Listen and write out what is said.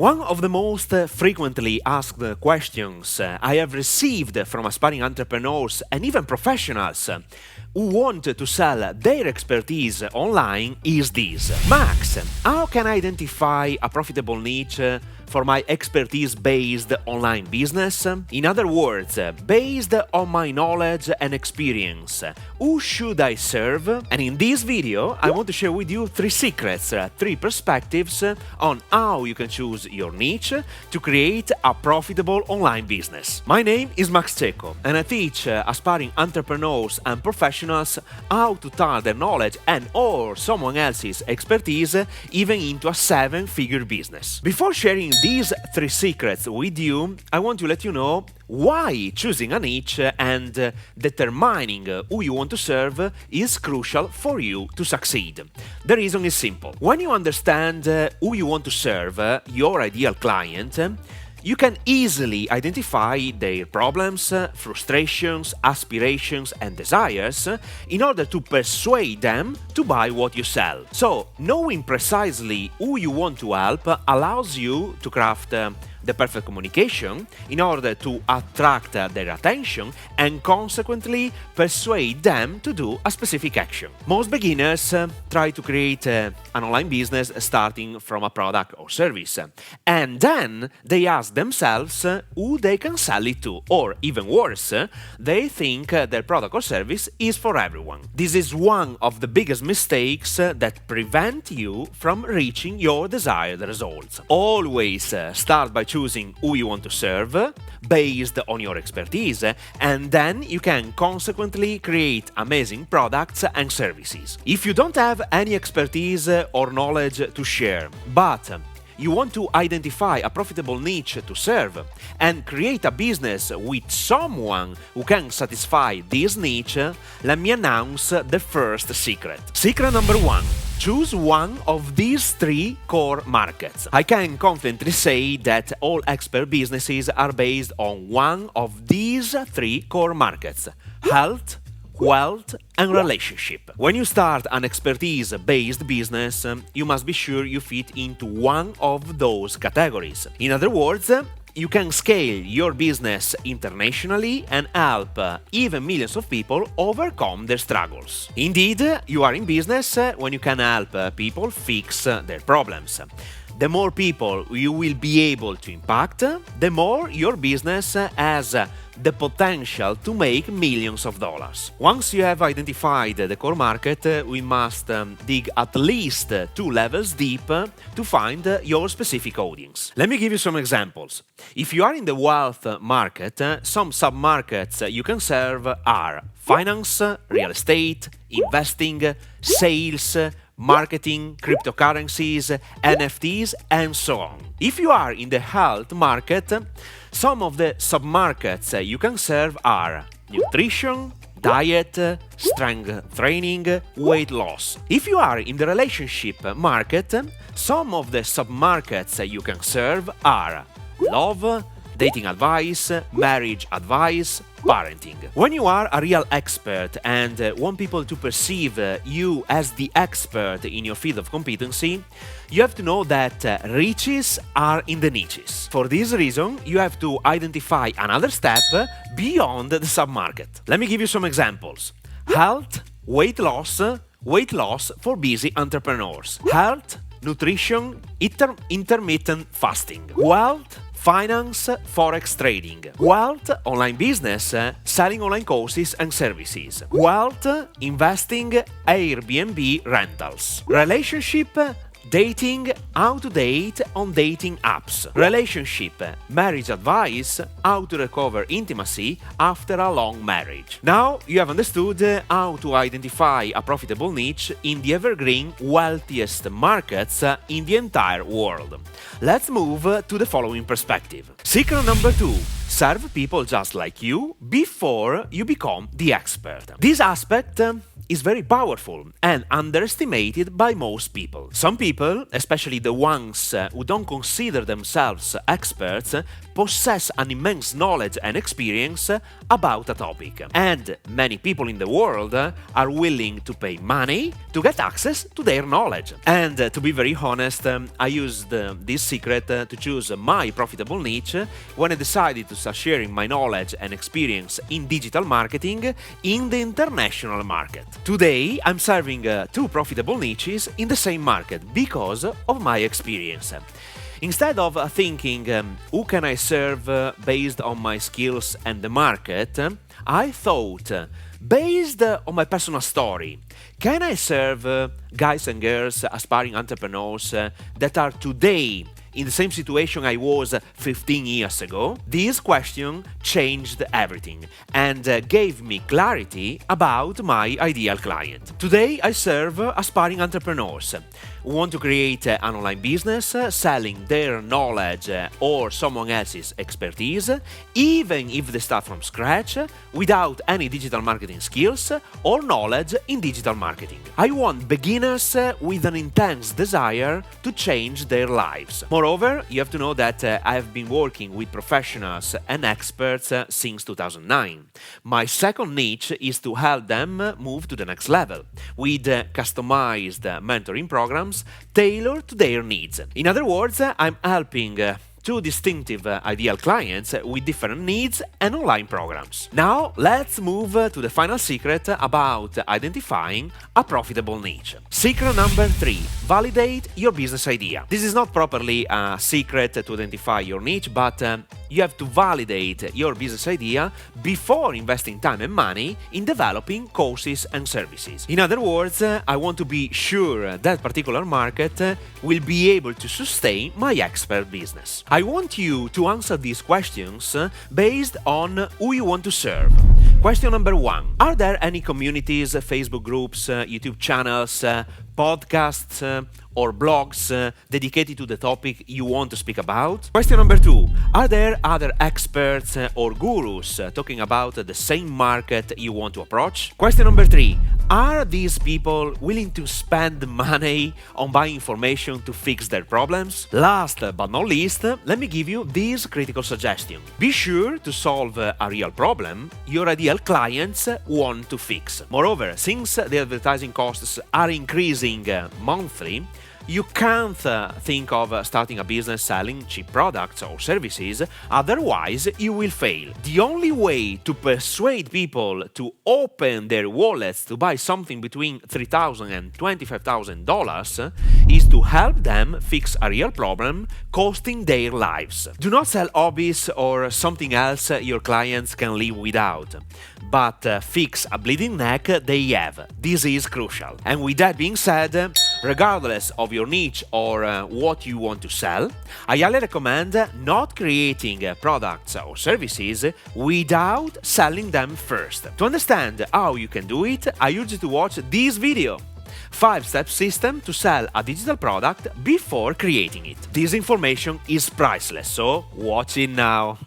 One of the most frequently asked questions I have received from aspiring entrepreneurs and even professionals who want to sell their expertise online is this. Max, how can I identify a profitable niche for my expertise-based online business? In other words, based on my knowledge and experience, who should I serve? And in this video, I want to share with you 3 secrets, 3 perspectives on how you can choose your niche to create a profitable online business. My name is Max Cecco, and I teach aspiring entrepreneurs and professionals how to turn their knowledge and or someone else's expertise even into a 7-figure business. Before sharing these 3 secrets with you, I want to let you know why choosing a niche and determining who you want to serve is crucial for you to succeed. The reason is simple. When you understand who you want to serve, your ideal client, you can easily identify their problems, frustrations, aspirations, and desires in order to persuade them to buy what you sell. So, knowing precisely who you want to help allows you to craft the perfect communication in order to attract their attention and consequently persuade them to do a specific action. Most beginners try to create an online business starting from a product or service, and then they ask themselves who they can sell it to, or even worse, they think their product or service is for everyone. This is one of the biggest mistakes that prevent you from reaching your desired results. Always start by choosing who you want to serve based on your expertise, and then you can consequently create amazing products and services. If you don't have any expertise or knowledge to share, but you want to identify a profitable niche to serve and create a business with someone who can satisfy this niche, let me announce the first secret. Secret number 1. Choose one of these 3 core markets. I can confidently say that all expert businesses are based on one of these 3 core markets: health, wealth, and relationship. When you start an expertise-based business, you must be sure you fit into one of those categories. In other words, you can scale your business internationally and help even millions of people overcome their struggles. Indeed, you are in business when you can help people fix their problems. The more people you will be able to impact, the more your business has the potential to make millions of dollars. Once you have identified the core market, we must dig at least 2 levels deep to find your specific audience. Let me give you some examples. If you are in the wealth market, some sub-markets you can serve are finance, real estate, investing, sales, marketing, cryptocurrencies, NFTs, and so on. If you are in the health market, some of the sub-markets you can serve are nutrition, diet, strength training, weight loss. If you are in the relationship market, some of the sub-markets you can serve are love, dating advice, marriage advice, parenting. When you are a real expert and want people to perceive you as the expert in your field of competency, you have to know that riches are in the niches. For this reason, you have to identify another step beyond the sub-market. Let me give you some examples. Health, weight loss for busy entrepreneurs. Health, nutrition, intermittent fasting. Wealth, finance, forex trading. Wealth, online business, selling online courses and services. Wealth, investing, Airbnb rentals. Relationship, dating, how to date on dating apps. Relationship, marriage advice, how to recover intimacy after a long marriage. Now you have understood how to identify a profitable niche in the evergreen wealthiest markets in the entire world. Let's move to the following perspective. Secret number 2. Serve people just like you before you become the expert. This aspect is very powerful and underestimated by most people. Some people, especially the ones who don't consider themselves experts, possess an immense knowledge and experience about a topic. And many people in the world are willing to pay money to get access to their knowledge. And to be very honest, I used this secret to choose my profitable niche when I decided to start sharing my knowledge and experience in digital marketing in the international market. Today, I'm serving two profitable niches in the same market because of my experience. Instead of thinking, who can I serve based on my skills and the market, I thought, based on my personal story, can I serve guys and girls, aspiring entrepreneurs that are today in the same situation I was 15 years ago? This question changed everything and gave me clarity about my ideal client. Today I serve aspiring entrepreneurs who want to create an online business selling their knowledge or someone else's expertise, even if they start from scratch without any digital marketing skills or knowledge in digital marketing. I want beginners with an intense desire to change their lives. Moreover, you have to know that I have been working with professionals and experts since 2009. My second niche is to help them move to the next level with customized mentoring programs tailored to their needs. In other words, I'm helping two distinctive ideal clients with different needs and online programs. Now, let's move to the final secret about identifying a profitable niche. Secret number 3: validate your business idea. This is not properly a secret to identify your niche, but you have to validate your business idea before investing time and money in developing courses and services. In other words, I want to be sure that particular market will be able to sustain my expert business. I want you to answer these questions based on who you want to serve. Question number 1. Are there any communities, Facebook groups, YouTube channels, podcasts, or blogs dedicated to the topic you want to speak about? Question number 2. Are there other experts or gurus talking about the same market you want to approach? Question number 3. Are these people willing to spend money on buying information to fix their problems? Last but not least, let me give you this critical suggestion. Be sure to solve a real problem your ideal clients want to fix. Moreover, since the advertising costs are increasing monthly, you can't think of starting a business selling cheap products or services, otherwise you will fail. The only way to persuade people to open their wallets to buy something between $3,000 and $25,000 is to help them fix a real problem costing their lives. Do not sell hobbies or something else your clients can live without, but fix a bleeding neck they have. This is crucial. And with that being said, regardless of your niche or what you want to sell, I highly recommend not creating products or services without selling them first. To understand how you can do it, I urge you to watch this video. 5-step system to sell a digital product before creating it. This information is priceless, so watch it now.